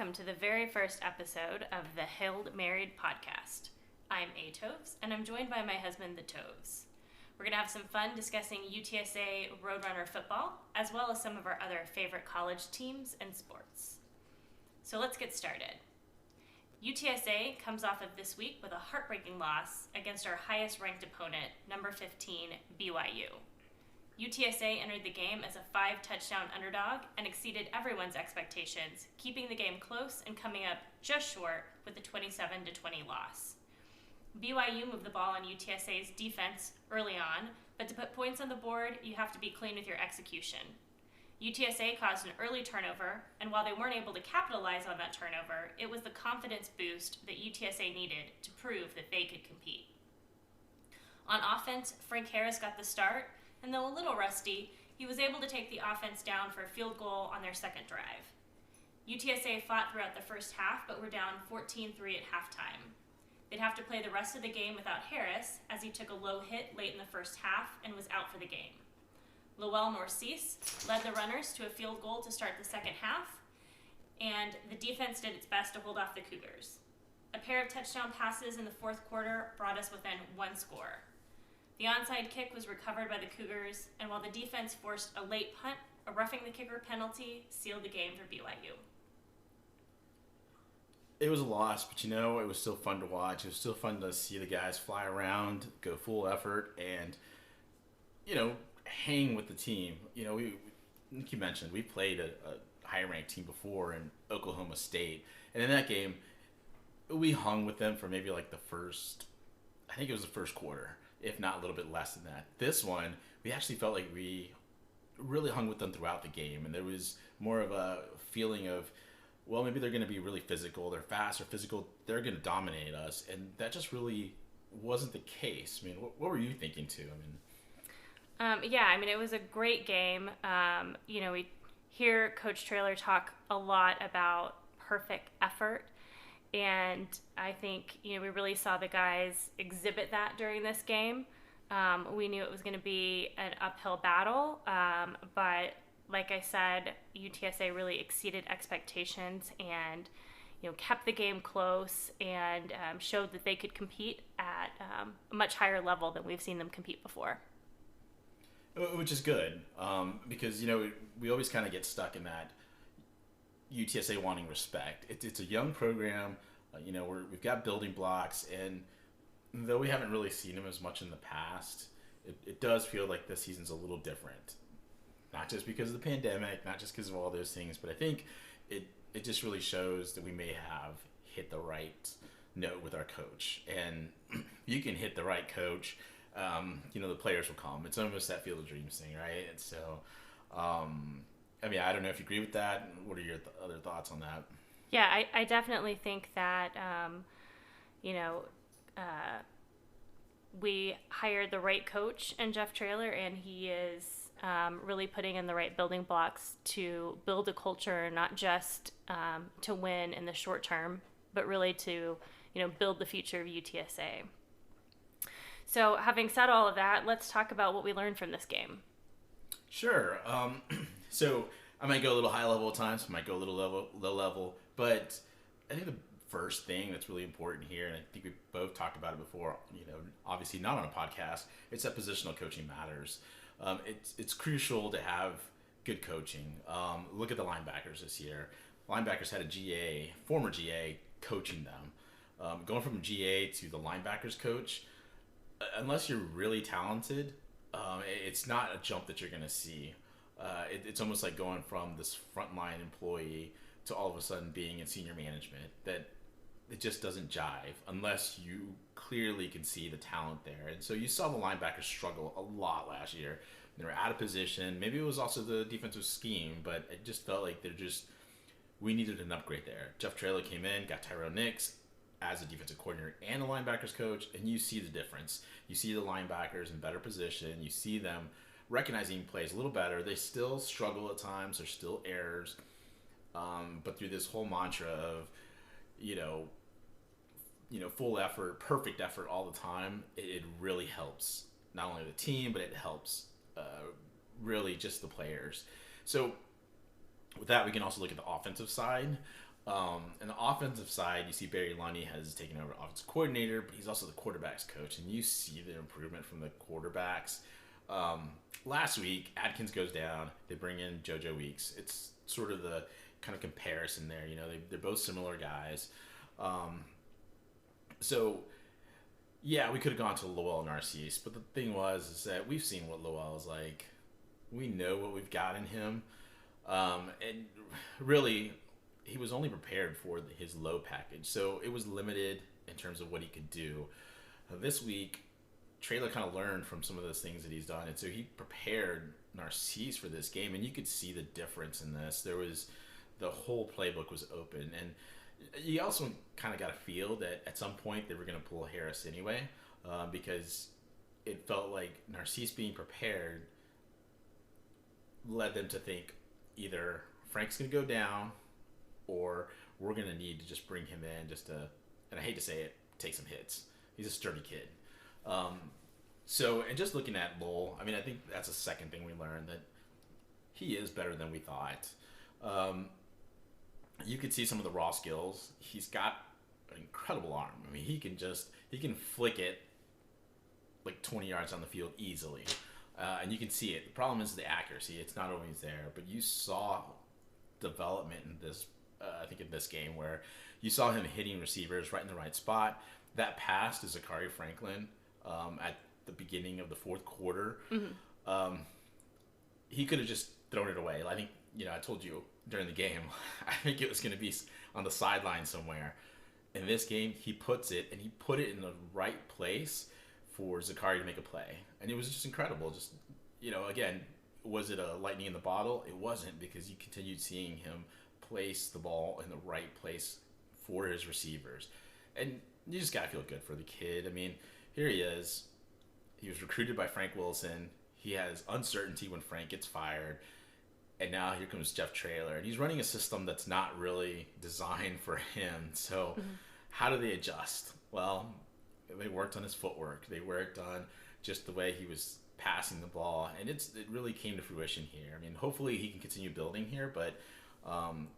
welcome to the very first episode of the Hailed Married podcast. I'm A. Toves, and I'm joined by my husband, the Toves. We're going to have some fun discussing UTSA Roadrunner football, as well as some of our other favorite college teams and sports. So let's get started. UTSA comes off of this week with a heartbreaking loss against our highest-ranked opponent, number 15, BYU. UTSA entered the game as a 5-touchdown underdog and exceeded everyone's expectations, keeping the game close and coming up just short with a 27-20 loss. BYU moved the ball on UTSA's defense early on, but to put points on the board, you have to be clean with your execution. UTSA caused an early turnover, and while they weren't able to capitalize on that turnover, it was the confidence boost that UTSA needed to prove that they could compete. On offense, Frank Harris got the start, and though a little rusty, he was able to take the offense down for a field goal on their second drive. UTSA fought throughout the first half, but were down 14-3 at halftime. They'd have to play the rest of the game without Harris, as he took a low hit late in the first half and was out for the game. Lowell Norcease led the runners to a field goal to start the second half, and the defense did its best to hold off the Cougars. A pair of touchdown passes in the fourth quarter brought us within one score. The onside kick was recovered by the Cougars, and while the defense forced a late punt, a roughing the kicker penalty sealed the game for BYU. It was a loss, but it was still fun to watch. It was still fun to see the guys fly around, go full effort, and, hang with the team. Like you mentioned, we played a high-ranked team before in Oklahoma State, and in that game, we hung with them for maybe like the first quarter, if not a little bit less than that. This one, we actually felt like we really hung with them throughout the game, and there was more of a feeling of, well, maybe they're going to be really physical, they're fast or physical, they're going to dominate us, and that just really wasn't the case. What were you thinking too? It was a great game. We hear Coach Traylor talk a lot about perfect effort, and I think, we really saw the guys exhibit that during this game. We knew it was going to be an uphill battle, but like I said, UTSA really exceeded expectations and, kept the game close and showed that they could compete at a much higher level than we've seen them compete before. Which is good, because, we always kind of get stuck in that UTSA wanting respect. It's a young program, we've got building blocks, and though we haven't really seen them as much in the past, it does feel like this season's a little different. Not just because of the pandemic, not just because of all those things, but I think it just really shows that we may have hit the right note with our coach. And you can hit the right coach, the players will come. It's almost that Field of Dreams thing, right? And so, I don't know if you agree with that. What are your other thoughts on that? Yeah, I definitely think that, we hired the right coach in Jeff Traylor, and he is really putting in the right building blocks to build a culture, not just to win in the short term, but really to, build the future of UTSA. So having said all of that, let's talk about what we learned from this game. Sure. So I might go a little high level at times, I might go a little low level, but I think the first thing that's really important here, and I think we both talked about it before, obviously not on a podcast, it's that positional coaching matters. It's crucial to have good coaching. Look at the linebackers this year. Linebackers had a former GA, coaching them. Going from GA to the linebackers coach, unless you're really talented, it's not a jump that you're going to see. It's almost like going from this frontline employee to all of a sudden being in senior management. That it just doesn't jive unless you clearly can see the talent there. And so you saw the linebackers struggle a lot last year. They were out of position. Maybe it was also the defensive scheme, but it just felt like we needed an upgrade there. Jeff Traylor came in, got Tyrone Nix as a defensive coordinator and a linebackers coach, and you see the difference. You see the linebackers in better position. You see them recognizing plays a little better. They still struggle at times. There's still errors. But through this whole mantra of, full effort, perfect effort all the time, it really helps not only the team, but it helps really just the players. So with that, we can also look at the offensive side. And the offensive side, you see Barry Lundy has taken over offensive coordinator, but he's also the quarterback's coach, and you see the improvement from the quarterbacks. Last week, Adkins goes down. They bring in JoJo Weeks. It's sort of the kind of comparison there. They're both similar guys. So, yeah, we could have gone to Lowell Narcisse, but the thing is that we've seen what Lowell is like. We know what we've got in him. And really, he was only prepared for his low package, so it was limited in terms of what he could do. This week, Traylor kind of learned from some of those things that he's done, and so he prepared Narcisse for this game, and you could see the difference in this. The whole playbook was open, and you also kind of got a feel that at some point they were going to pull Harris anyway, because it felt like Narcisse being prepared led them to think either Frank's going to go down or we're going to need to just bring him in just to, and I hate to say it, take some hits. He's a sturdy kid. And just looking at Lowell, I think that's the second thing we learned, that he is better than we thought. You could see some of the raw skills. He's got an incredible arm. He can flick it like 20 yards on the field easily. And you can see it. The problem is the accuracy. It's not always there. But you saw development in this, I think in this game, where you saw him hitting receivers right in the right spot. That pass to Zachary Franklin at the beginning of the fourth quarter, he could have just thrown it away. I think, I told you during the game, I think it was going to be on the sideline somewhere. In this game, he puts it, and he put it in the right place for Zachary to make a play. And it was just incredible. Just, again, was it a lightning in the bottle? It wasn't, because you continued seeing him place the ball in the right place for his receivers. And you just got to feel good for the kid. Here he is. He was recruited by Frank Wilson. He has uncertainty when Frank gets fired. And now here comes Jeff Traylor. And he's running a system that's not really designed for him. So how do they adjust? Well, they worked on his footwork. They worked on just the way he was passing the ball. And it really came to fruition here. Hopefully he can continue building here. But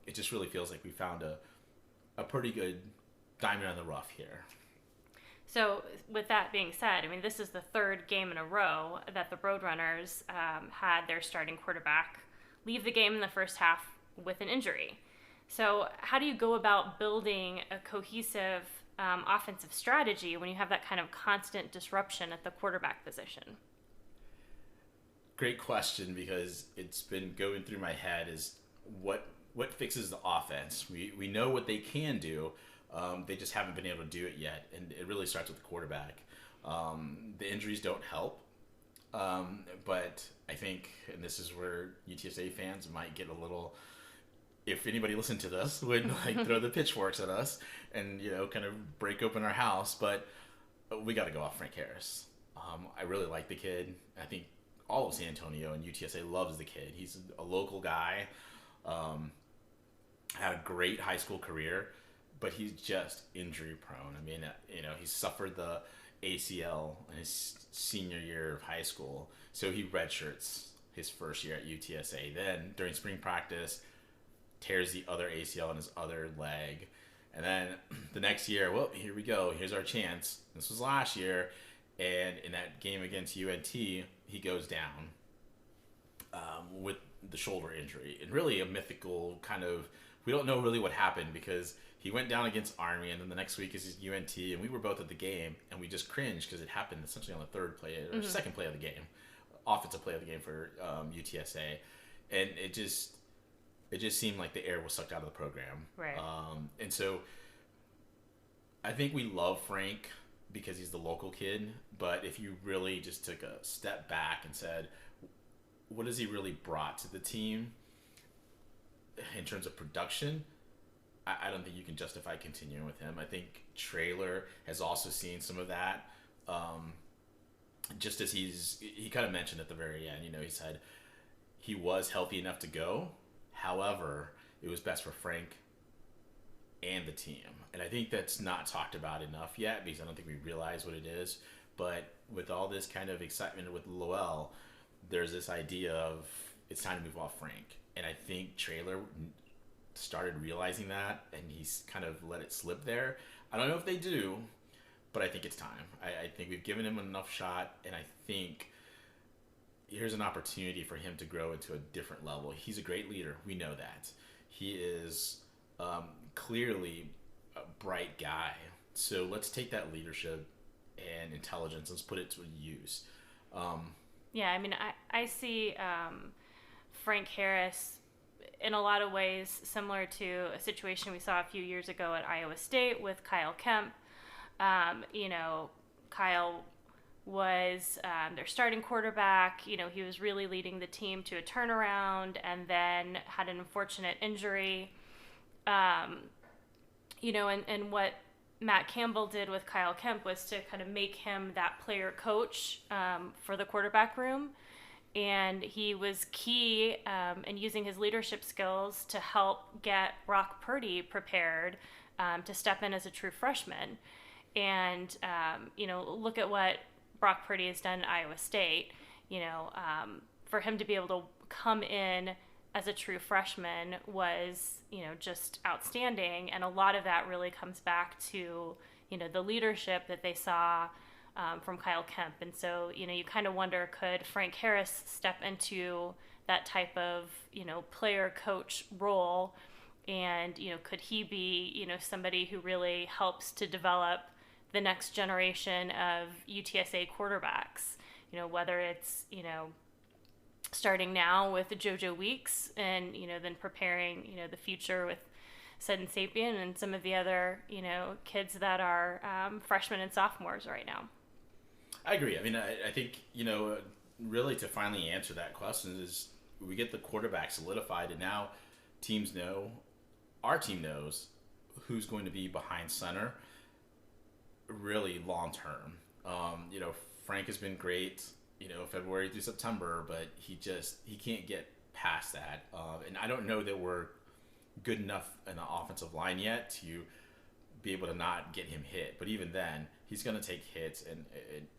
it just really feels like we found a pretty good diamond in the rough here. So with that being said, this is the third game in a row that the Roadrunners had their starting quarterback leave the game in the first half with an injury. So how do you go about building a cohesive offensive strategy when you have that kind of constant disruption at the quarterback position? Great question, because it's been going through my head is what fixes the offense. We know what they can do. They just haven't been able to do it yet, and it really starts with the quarterback. The injuries don't help, but I think, and this is where UTSA fans might get a little, if anybody listened to this, would throw the pitchforks at us and kind of break open our house. But we got to go off Frank Harris. I really like the kid. I think all of San Antonio and UTSA loves the kid. He's a local guy. Had a great high school career, but he's just injury prone. He suffered the ACL in his senior year of high school, so he redshirts his first year at UTSA. Then during spring practice, tears the other ACL in his other leg, and then the next year, well, here we go. Here's our chance. This was last year, and in that game against UNT, he goes down with the shoulder injury, and really a mythical kind of. We don't know really what happened, because he went down against Army, and then the next week is UNT, and we were both at the game, and we just cringed because it happened essentially on the third play or second play of the game, offensive play of the game for UTSA, and it just seemed like the air was sucked out of the program. Right. And so I think we love Frank because he's the local kid, but if you really just took a step back and said, what has he really brought to the team in terms of production, I don't think you can justify continuing with him. I think Traylor has also seen some of that. Just as he kind of mentioned at the very end, he said he was healthy enough to go. However, it was best for Frank and the team. And I think that's not talked about enough yet, because I don't think we realize what it is. But with all this kind of excitement with Lowell, there's this idea of it's time to move off Frank. And I think Traylor started realizing that, and he's kind of let it slip there. I don't know if they do, but I think it's time. I think we've given him enough shot, and I think here's an opportunity for him to grow into a different level. He's a great leader. We know that. He is clearly a bright guy. So let's take that leadership and intelligence, let's put it to use. Yeah, I mean, I see Frank Harris in a lot of ways similar to a situation we saw a few years ago at Iowa State with Kyle Kemp. Kyle was their starting quarterback. He was really leading the team to a turnaround, and then had an unfortunate injury. And what Matt Campbell did with Kyle Kemp was to kind of make him that player coach for the quarterback room. And he was key in using his leadership skills to help get Brock Purdy prepared to step in as a true freshman. And, look at what Brock Purdy has done at Iowa State. For him to be able to come in as a true freshman was, just outstanding. And a lot of that really comes back to, the leadership that they saw from Kyle Kemp. And so, you kind of wonder, could Frank Harris step into that type of, player coach role? And, could he be, somebody who really helps to develop the next generation of UTSA quarterbacks, whether it's, starting now with JoJo Weeks and, then preparing, the future with Sudden Sapien and some of the other, kids that are freshmen and sophomores right now. I agree. I mean, I think, really to finally answer that question is we get the quarterback solidified, and now teams know, our team knows who's going to be behind center really long term. Frank has been great, February through September, but he can't get past that. And I don't know that we're good enough in the offensive line yet to be able to not get him hit. But even then, he's going to take hits. And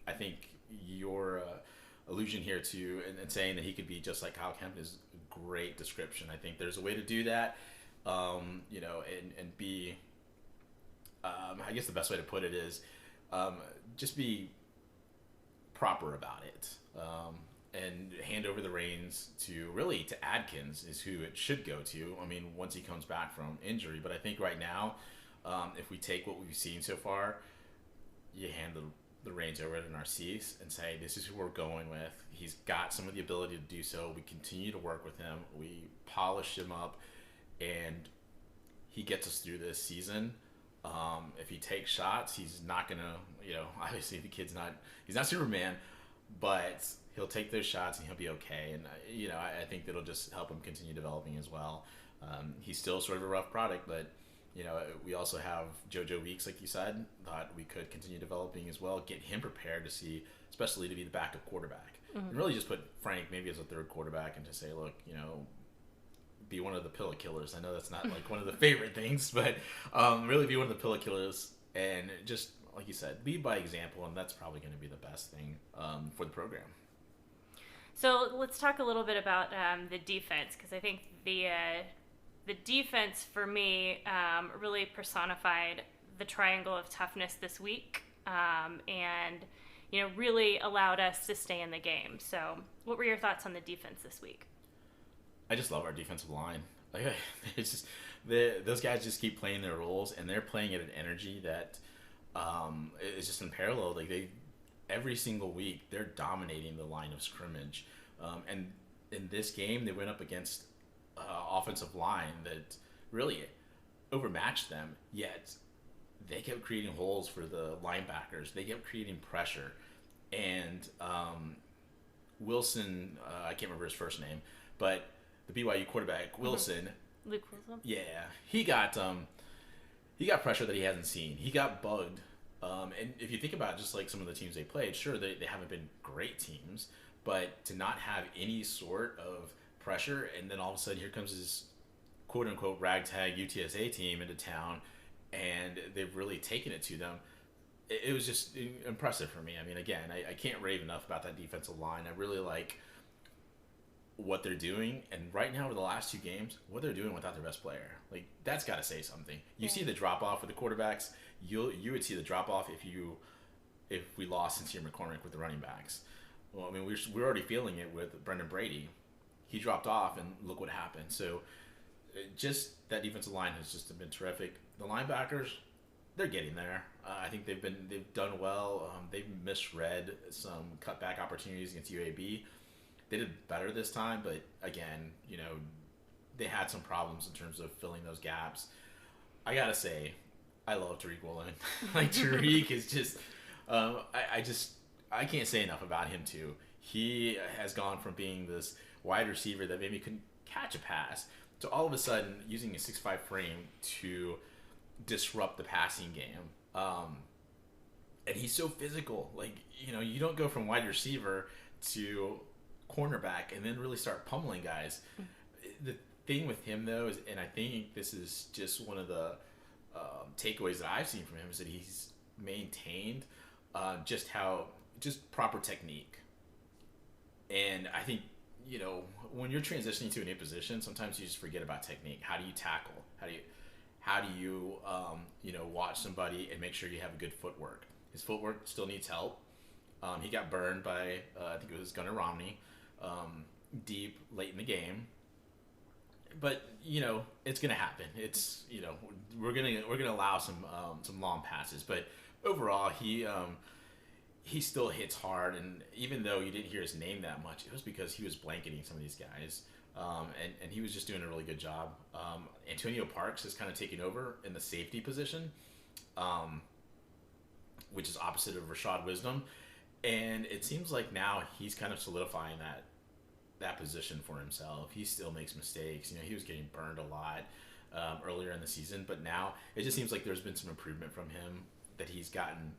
I think your allusion here to and saying that he could be just like Kyle Kemp is a great description. I think there's a way to do that, and be, I guess the best way to put it is just be proper about it, and hand over the reins to Adkins is who it should go to. I mean, once he comes back from injury. But I think right now, if we take what we've seen so far, you hand the reins over to Narcisse and say, this is who we're going with. He's got some of the ability to do so. We continue to work with him. We polish him up, and he gets us through this season. If he takes shots, he's not going to, obviously he's not Superman, but he'll take those shots and he'll be okay. And, I think that'll just help him continue developing as well. He's still sort of a rough product, but, we also have JoJo Weeks, like you said, thought we could continue developing as well, get him prepared to see, especially to be the backup quarterback. Mm-hmm. And really just put Frank maybe as a third quarterback and just say, look, be one of the pillow killers. I know that's not like one of the favorite things, but really be one of the pillow killers and just, like you said, be by example, and that's probably going to be the best thing for the program. So let's talk a little bit about the defense, because I think the defense for me really personified the triangle of toughness this week, and really allowed us to stay in the game. So what were your thoughts on the defense this week? I just love our defensive line. Like, it's just those guys just keep playing their roles, and they're playing at an energy that is just unparalleled. Like every single week, they're dominating the line of scrimmage. And in this game, they went up against offensive line that really overmatched them. Yet they kept creating holes for the linebackers. They kept creating pressure, and Wilson, I can't remember his first name, but the BYU quarterback, Wilson. Luke Wilson? Yeah. He got pressure that he hasn't seen. He got bugged. And if you think about just like some of the teams they played, sure, they haven't been great teams, but to not have any sort of pressure, and then all of a sudden here comes this quote-unquote ragtag UTSA team into town, and they've really taken it to them. It was just impressive for me. I mean, again, I can't rave enough about that defensive line. I really like what they're doing, and right now over the last 2 games, what they're doing without their best player, like that's got to say something. You see the drop off with the quarterbacks. You would see the drop off if we lost Sincere McCormick with the running backs. Well, I mean, we're already feeling it with Brendan Brady. He dropped off, and look what happened. So, just that defensive line has just been terrific. The linebackers, they're getting there. I think they've done well. They've misread some cutback opportunities against UAB. They did better this time, but again, they had some problems in terms of filling those gaps. I gotta say, I love Tariq Woolen. Like Tariq is just, I can't say enough about him too. He has gone from being this wide receiver that maybe couldn't catch a pass to all of a sudden using a 6'5" frame to disrupt the passing game. And he's so physical. Like, you don't go from wide receiver to cornerback and then really start pummeling guys. The thing with him, though, is, and I think this is just one of the takeaways that I've seen from him, is that he's maintained just proper technique. And I think, when you're transitioning to a new position, sometimes you just forget about technique. How do you tackle? How do you watch somebody and make sure you have a good footwork? His footwork still needs help. He got burned by, I think it was Gunnar Romney, deep late in the game. But it's gonna happen. It's we're gonna allow some long passes, but overall he still hits hard. And even though you didn't hear his name that much, it was because he was blanketing some of these guys, and he was just doing a really good job. Antonio Parks is kind of taking over in the safety position, which is opposite of Rashad Wisdom, and it seems like now he's kind of solidifying that position for himself. He still makes mistakes. He was getting burned a lot earlier in the season, but now it just seems like there's been some improvement from him, that he's gotten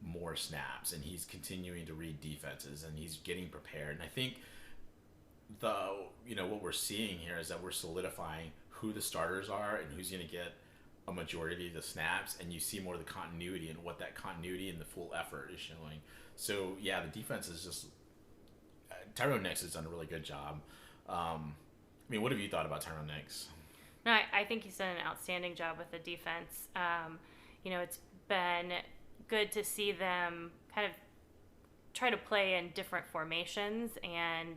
more snaps and he's continuing to read defenses and he's getting prepared. And I think what we're seeing here is that we're solidifying who the starters are and who's going to get a majority of the snaps, and you see more of the continuity and what that continuity and the full effort is showing. So yeah, the defense is just Tyrone Nix has done a really good job. What have you thought about Tyrone Nix? No, I think he's done an outstanding job with the defense. It's been good to see them kind of try to play in different formations. And,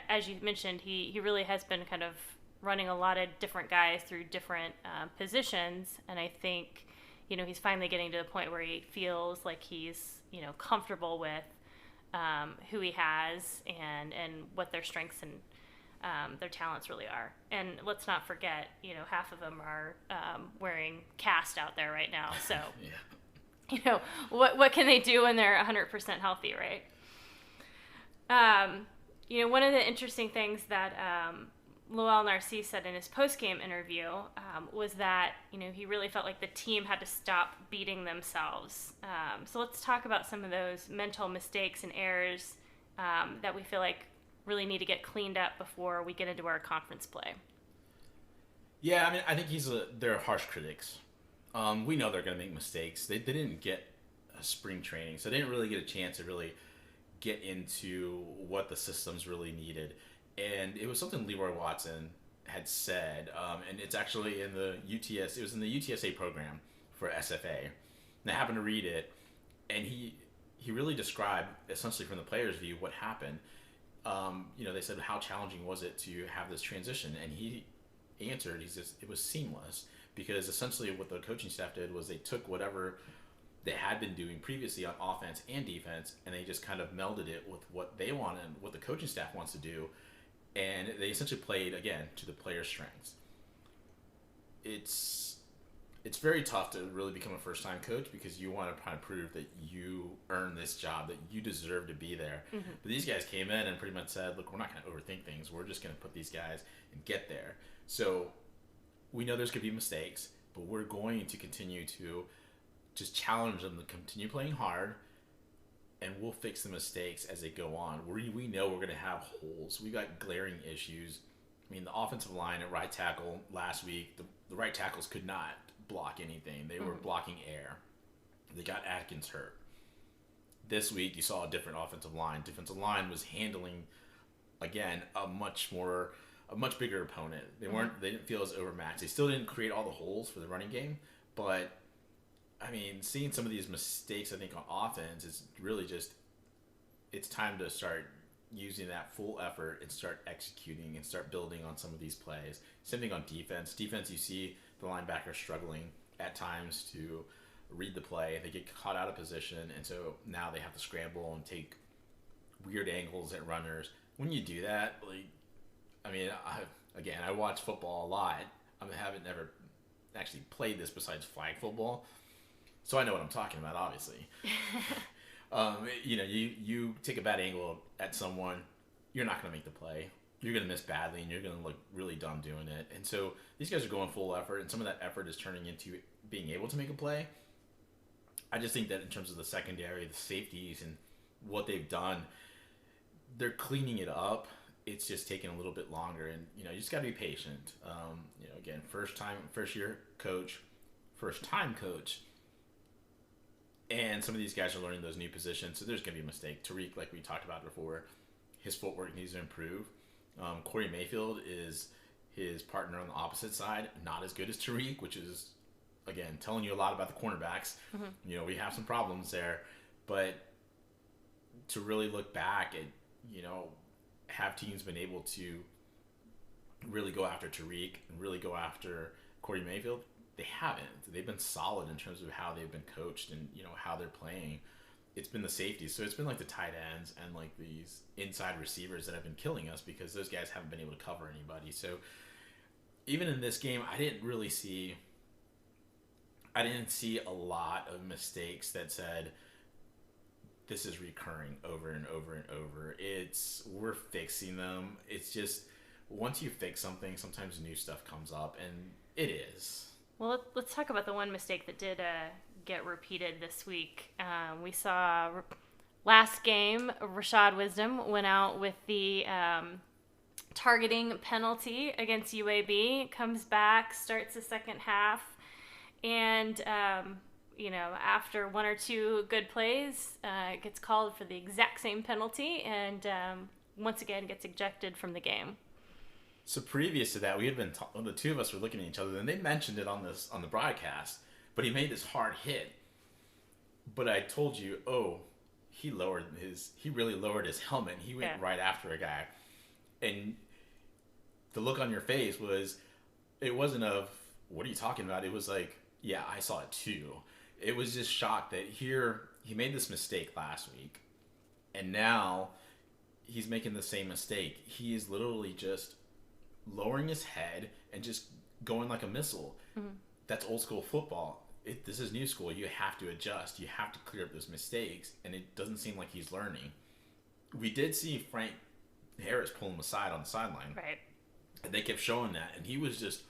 as you mentioned, he really has been kind of running a lot of different guys through different positions. And I think, he's finally getting to the point where he feels like he's, comfortable with who he has and what their strengths and their talents really are. And let's not forget, half of them are wearing cast out there right now. So, yeah. What can they do when they're 100% healthy, right? One of the interesting things that Lowell Narcisse said in his post-game interview was that, he really felt like the team had to stop beating themselves. So let's talk about some of those mental mistakes and errors that we feel like really need to get cleaned up before we get into our conference play. Yeah, I think they're harsh critics. We know they're going to make mistakes. They didn't get a spring training, so they didn't really get a chance to really get into what the systems really needed. And it was something Leroy Watson had said, and it's actually in the UTS. It was in the UTSA program for SFA. And I happened to read it, and he really described, essentially from the player's view, what happened. They said, how challenging was it to have this transition? And he answered, he says, it was seamless, because essentially what the coaching staff did was they took whatever they had been doing previously on offense and defense, and they just kind of melded it with what they wanted, what the coaching staff wants to do. And they essentially played, again, to the player's strengths. It's very tough to really become a first-time coach, because you want to kind of prove that you earned this job, that you deserve to be there. Mm-hmm. But these guys came in and pretty much said, look, we're not going to overthink things. We're just going to put these guys and get there. So we know there's going to be mistakes, but we're going to continue to just challenge them to continue playing hard, and we'll fix the mistakes as they go on. We know we're going to have holes. We got glaring issues. The offensive line at right tackle last week, the right tackles could not block anything. They were blocking air. They got Atkins hurt. This week, you saw a different offensive line. Defensive line was handling again, a much bigger opponent. They didn't feel as overmatched. They still didn't create all the holes for the running game, but I mean, seeing some of these mistakes, I think, on offense is really just, it's time to start using that full effort and start executing and start building on some of these plays. Same thing on defense. Defense, you see the linebackers struggling at times to read the play. They get caught out of position, and so now they have to scramble and take weird angles at runners. When you do that, like, I mean, I watch football a lot. I haven't never actually played this besides flag football, so I know what I'm talking about, obviously. You take a bad angle at someone, you're not going to make the play. You're going to miss badly, and you're going to look really dumb doing it. And so these guys are going full effort, and some of that effort is turning into being able to make a play. I just think that in terms of the secondary, the safeties, and what they've done, they're cleaning it up. It's just taking a little bit longer, and you just got to be patient. Again, first time coach, and some of these guys are learning those new positions, so there's going to be a mistake. Tariq, like we talked about before, his footwork needs to improve. Corey Mayfield is his partner on the opposite side, not as good as Tariq, which is, again, telling you a lot about the cornerbacks. Mm-hmm. We have some problems there, but to really look back at, have teams been able to really go after Tariq and really go after Corey Mayfield? They haven't. They've been solid in terms of how they've been coached and, how they're playing. It's been the safeties. So it's been like the tight ends and like these inside receivers that have been killing us because those guys haven't been able to cover anybody. So even in this game, I didn't see a lot of mistakes that said this is recurring over and over and over. We're fixing them. It's just once you fix something, sometimes new stuff comes up, and it is. Well, let's talk about the one mistake that did get repeated this week. We saw last game, Rashad Wisdom went out with the targeting penalty against UAB, comes back, starts the second half, and after one or two good plays, gets called for the exact same penalty, and once again gets ejected from the game. So previous to that, we had been the two of us were looking at each other, and they mentioned it on the broadcast. But he made this hard hit. But I told you, he really lowered his helmet. He went right after a guy, and the look on your face it wasn't of what are you talking about? It was like, yeah, I saw it too. It was just shocked that here he made this mistake last week, and now he's making the same mistake. He is literally just lowering his head and just going like a missile. Mm-hmm. That's old school football. This is new school. You have to adjust. You have to clear up those mistakes, and it doesn't seem like he's learning. We did see Frank Harris pull him aside on the sideline. Right. And they kept showing that, and he was just,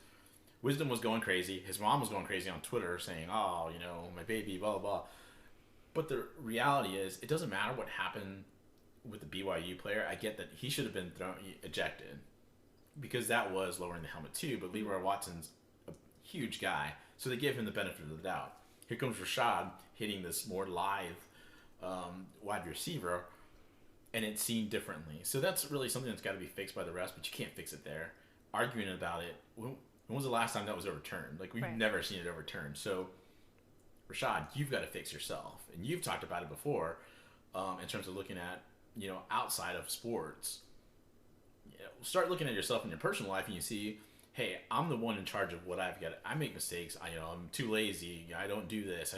Wisdom was going crazy. His mom was going crazy on Twitter saying, my baby, blah, blah, blah. But the reality is, it doesn't matter what happened with the BYU player. I get that he should have been ejected because that was lowering the helmet too, but Leroy Watson's a huge guy, so they gave him the benefit of the doubt. Here comes Rashad hitting this more live wide receiver, and it's seen differently. So that's really something that's got to be fixed by the refs, but you can't fix it there. Arguing about it, when was the last time that was overturned? Like, we've never seen it overturned. So, Rashad, you've got to fix yourself. And you've talked about it before in terms of looking at, outside of sports. Start looking at yourself in your personal life, and you see, hey, I'm the one in charge of what I've got. I make mistakes. I'm too lazy. I don't do this.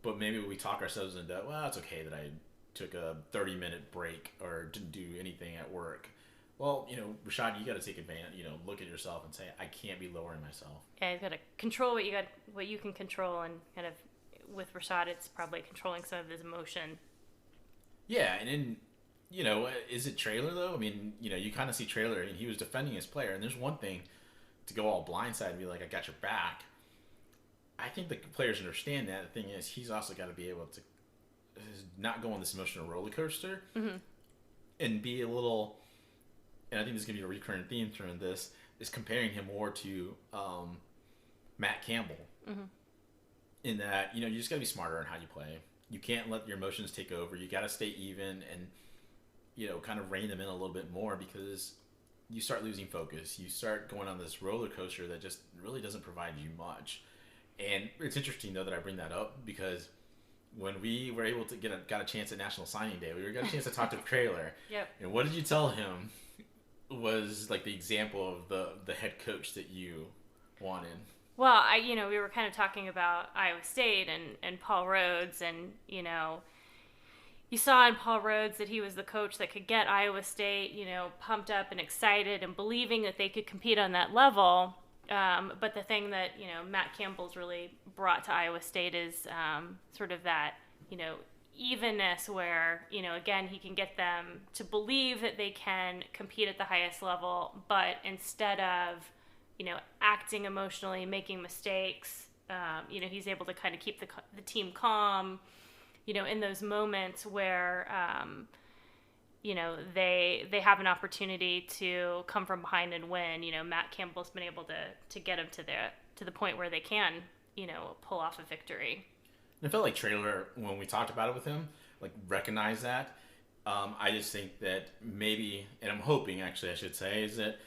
But maybe we talk ourselves into, well, it's okay that I took a 30-minute break or didn't do anything at work. Well, Rashad, you got to take advantage. Look at yourself and say, I can't be lowering myself. Yeah, you got to control what you can control, and kind of with Rashad, it's probably controlling some of his emotion. Yeah, and then, is it Traylor though? I mean, you kind of see Traylor, and he was defending his player, and there's one thing to go all blindside and be like, I got your back. I think the players understand that. The thing is, he's also got to be able to not go on this emotional roller coaster, mm-hmm. and be a little. And I think this is going to be a recurring theme through this, is comparing him more to Matt Campbell. Mm-hmm. In that, you just got to be smarter on how you play. You can't let your emotions take over. You got to stay even. And kind of rein them in a little bit more, because you start losing focus. You start going on this roller coaster that just really doesn't provide you much. And it's interesting, though, that I bring that up, because when we were able to got a chance at National Signing Day, we got a chance to talk to Traylor. Yep. And what did you tell him was like the example of the head coach that you wanted? Well, we were kind of talking about Iowa State and Paul Rhodes, and, you saw in Paul Rhodes that he was the coach that could get Iowa State, pumped up and excited and believing that they could compete on that level. But the thing that, Matt Campbell's really brought to Iowa State is sort of that, evenness where, again, he can get them to believe that they can compete at the highest level, but instead of, acting emotionally, making mistakes, he's able to kind of keep the team calm, in those moments where, they have an opportunity to come from behind and win. Matt Campbell's been able to get them to the point where they can, pull off a victory. And I felt like Traylor, when we talked about it with him, like recognized that. I just think that maybe, and I'm hoping actually I should say, is that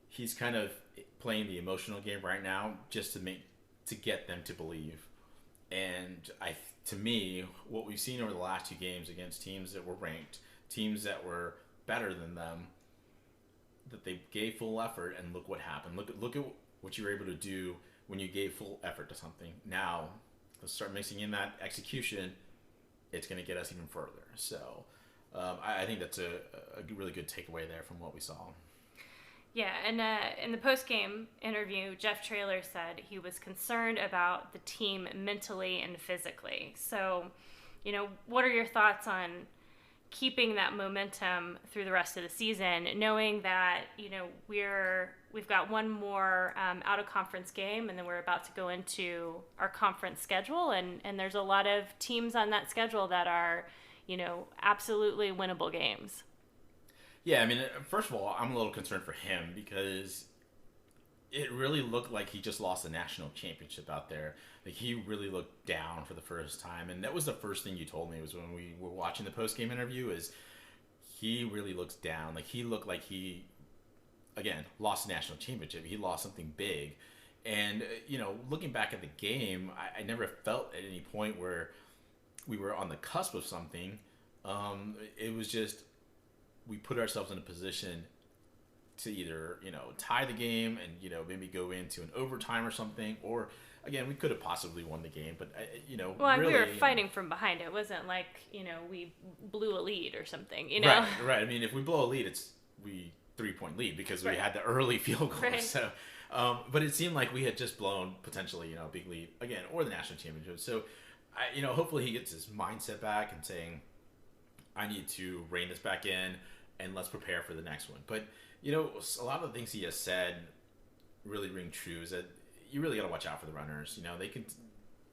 he's kind of playing the emotional game right now just to get them to believe. And to me, what we've seen over the last two games against teams that were ranked, teams that were better than them, that they gave full effort, and look what happened. Look at what you were able to do when you gave full effort to something. Now, let's start mixing in that execution. It's going to get us even further. So I think that's a really good takeaway there from what we saw. Yeah, and in the post-game interview, Jeff Traylor said he was concerned about the team mentally and physically. So, what are your thoughts on keeping that momentum through the rest of the season, knowing that, we've got one more out-of-conference game, and then we're about to go into our conference schedule, and there's a lot of teams on that schedule that are, absolutely winnable games. Yeah, I mean, first of all, I'm a little concerned for him, because it really looked like he just lost the national championship out there. Like, he really looked down for the first time, and that was the first thing you told me was when we were watching the post-game interview, is he really looks down. Like, he looked like he, again, lost the national championship. He lost something big. And, looking back at the game, I never felt at any point where we were on the cusp of something. It was just, we put ourselves in a position to either, tie the game and, maybe go into an overtime or something, or again, we could have possibly won the game, but well, really, we were fighting from behind. It wasn't like, we blew a lead or something, Right. I mean, if we blow a lead, it's 3-point lead because we had the early field goal. Right. So, but it seemed like we had just blown potentially, a big lead again, or the national championship. So, hopefully he gets his mindset back and saying, I need to rein this back in and let's prepare for the next one. But, a lot of the things he has said really ring true, is that you really got to watch out for the runners.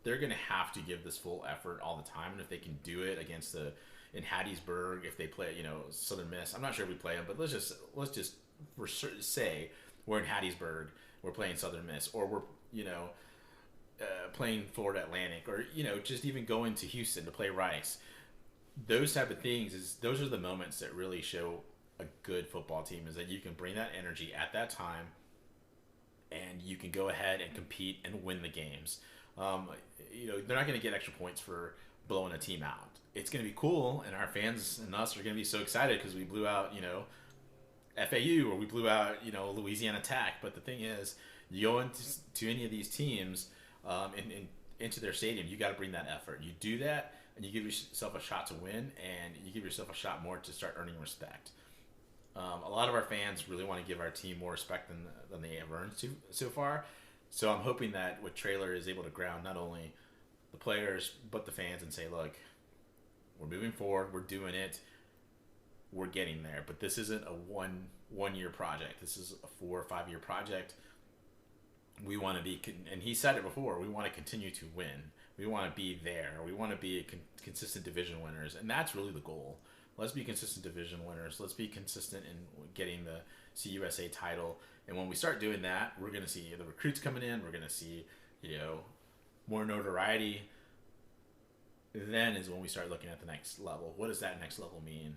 They're going to have to give this full effort all the time. And if they can do it against in Hattiesburg, if they play, Southern Miss, I'm not sure if we play them, but let's just say we're in Hattiesburg, we're playing Southern Miss, or we're, playing Florida Atlantic, or, just even going to Houston to play Rice. Those type of things, those are the moments that really show a good football team, is that you can bring that energy at that time and you can go ahead and compete and win the games. They're not going to get extra points for blowing a team out. It's going to be cool, and our fans and us are going to be so excited because we blew out, FAU, or we blew out, Louisiana Tech. But the thing is, you go into any of these teams into their stadium, you got to bring that effort. You do that, and you give yourself a shot to win, and you give yourself a shot more to start earning respect. A lot of our fans really want to give our team more respect than they have earned so far. So I'm hoping that what Traylor is able to ground not only the players but the fans and say, look, we're moving forward, we're doing it, we're getting there. But this isn't a one-year project. This is a 4 or 5 year project. We want to be, and he said it before, we want to continue to win. We want to be there. We want to be consistent division winners, and that's really the goal. Let's be consistent division winners. Let's be consistent in getting the CUSA title. And when we start doing that, we're going to see the recruits coming in. We're going to see, more notoriety. Then is when we start looking at the next level. What does that next level mean?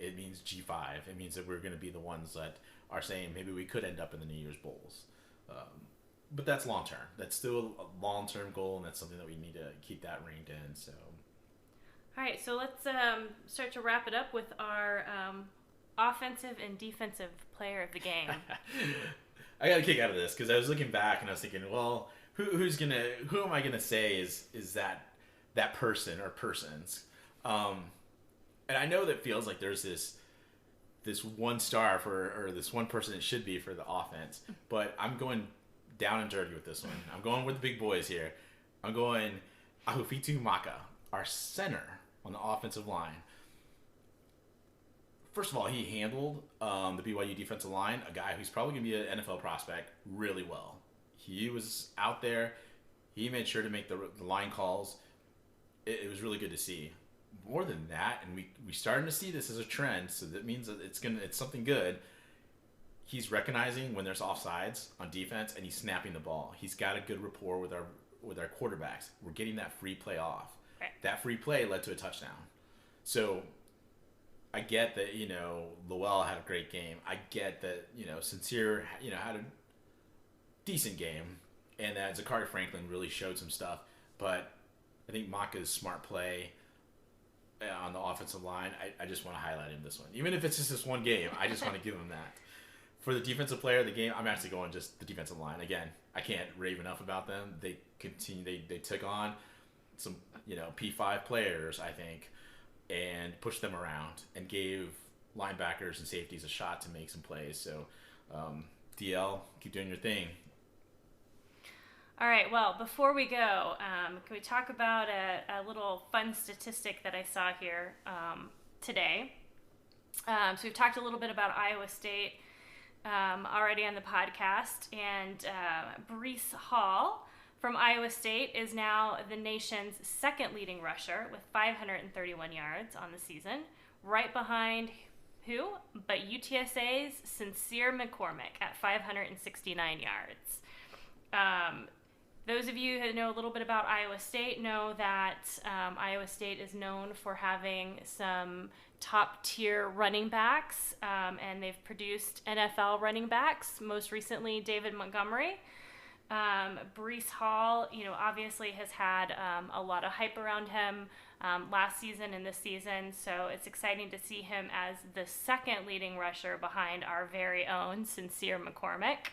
it means G5. It means that we're going to be the ones that are saying maybe we could end up in the New Year's Bowls. But that's long term. That's still a long term goal, and that's something that we need to keep that reined in. So, all right. So let's start to wrap it up with our offensive and defensive player of the game. I got a kick out of this because I was looking back and I was thinking, well, who am I gonna say is that person or persons? And I know that feels like there's this one star or this one person it should be for the offense, but I'm going down and dirty with this one. I'm going with the big boys here. I'm going Ahufitu Maka, our center on the offensive line. First of all, he handled the BYU defensive line, a guy who's probably going to be an NFL prospect, really well. He was out there. He made sure to make the line calls. It was really good to see. More than that, and we starting to see this as a trend, so that means that it's something good. He's recognizing when there's offsides on defense, and he's snapping the ball. He's got a good rapport with our quarterbacks. We're getting that free play off. Right. That free play led to a touchdown. So I get that, Lowell had a great game. I get that, Sincere, had a decent game, and that Zachary Franklin really showed some stuff. But I think Maka's smart play on the offensive line, I just want to highlight him this one. Even if it's just this one game, I just want to give him that. For the defensive player of the game, I'm actually going just the defensive line. Again, I can't rave enough about them. They took on some, P5 players, I think, and pushed them around and gave linebackers and safeties a shot to make some plays. So, DL, keep doing your thing. All right, well, before we go, can we talk about a little fun statistic that I saw here today? So we've talked a little bit about Iowa State already on the podcast, and Breece Hall from Iowa State is now the nation's second leading rusher with 531 yards on the season, right behind who? But UTSA's Sincere McCormick at 569 yards. Those of you who know a little bit about Iowa State know that Iowa State is known for having some top-tier running backs, and they've produced NFL running backs, most recently David Montgomery. Breece Hall, obviously has had a lot of hype around him last season and this season, so it's exciting to see him as the second leading rusher behind our very own Sincere McCormick.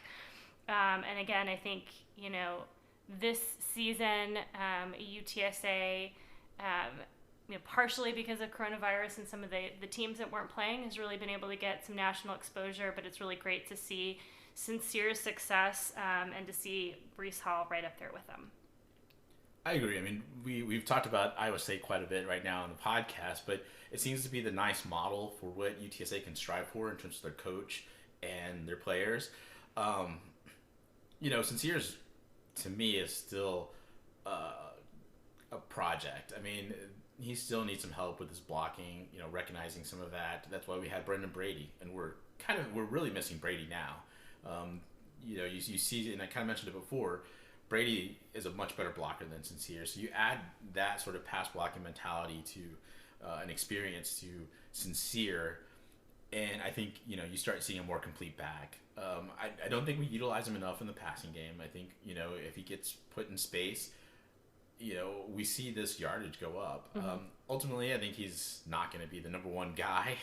And again, I think, this season, UTSA, partially because of coronavirus and some of the teams that weren't playing, has really been able to get some national exposure, but it's really great to see Sincere's success and to see Breece Hall right up there with them. I agree. I mean, we've talked about Iowa State quite a bit right now on the podcast, but it seems to be the nice model for what UTSA can strive for in terms of their coach and their players. Sincere's, to me, is still a project. I mean, he still needs some help with his blocking, recognizing some of that. That's why we had Brendan Brady, and we're really missing Brady now. You see, and I kind of mentioned it before, Brady is a much better blocker than Sincere. So you add that sort of pass blocking mentality to an experience to Sincere, and I think, you start seeing a more complete back. I don't think we utilize him enough in the passing game. I think, if he gets put in space, we see this yardage go up. Mm-hmm. Ultimately, I think he's not going to be the number one guy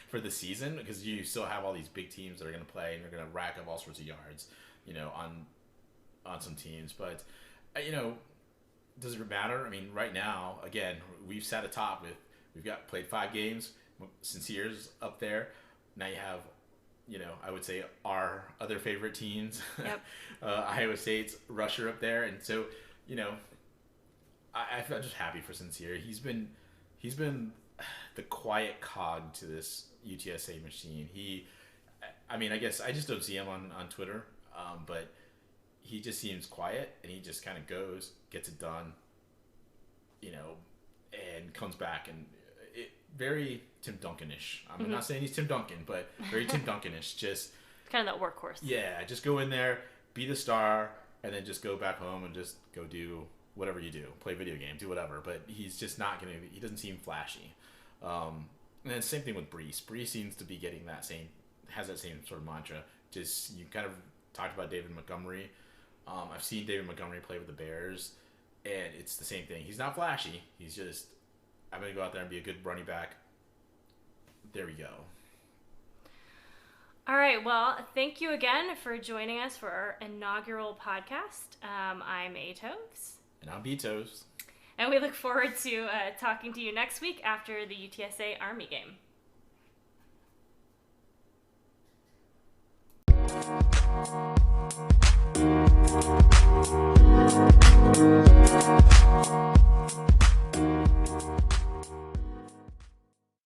for the season, because you still have all these big teams that are going to play and they're going to rack up all sorts of yards, on some teams. But, does it matter? I mean, right now, again, we've sat atop we've played 5 games. Sincere's up there. Now you have, I would say our other favorite teams, Yep. Iowa State's rusher up there. And so, I'm just happy for Sincere. He's been the quiet cog to this UTSA machine. I guess I just don't see him on Twitter, but he just seems quiet, and he just kind of goes, gets it done, and comes back, and very Tim Duncan-ish. I'm not saying he's Tim Duncan, but very Tim Duncan-ish. Just kind of that workhorse. Yeah, just go in there, be the star, and then just go back home and just go do whatever you do. Play video games, do whatever. But he's just not going to – he doesn't seem flashy. And then same thing with Brees. Brees seems to be getting has that same sort of mantra. Just, you kind of talked about David Montgomery. I've seen David Montgomery play with the Bears, and it's the same thing. He's not flashy. He's just, I'm going to go out there and be a good running back. There we go. All right. Well, thank you again for joining us for our inaugural podcast. I'm A. Toves. And I'm B. Toves. And we look forward to talking to you next week after the UTSA Army game.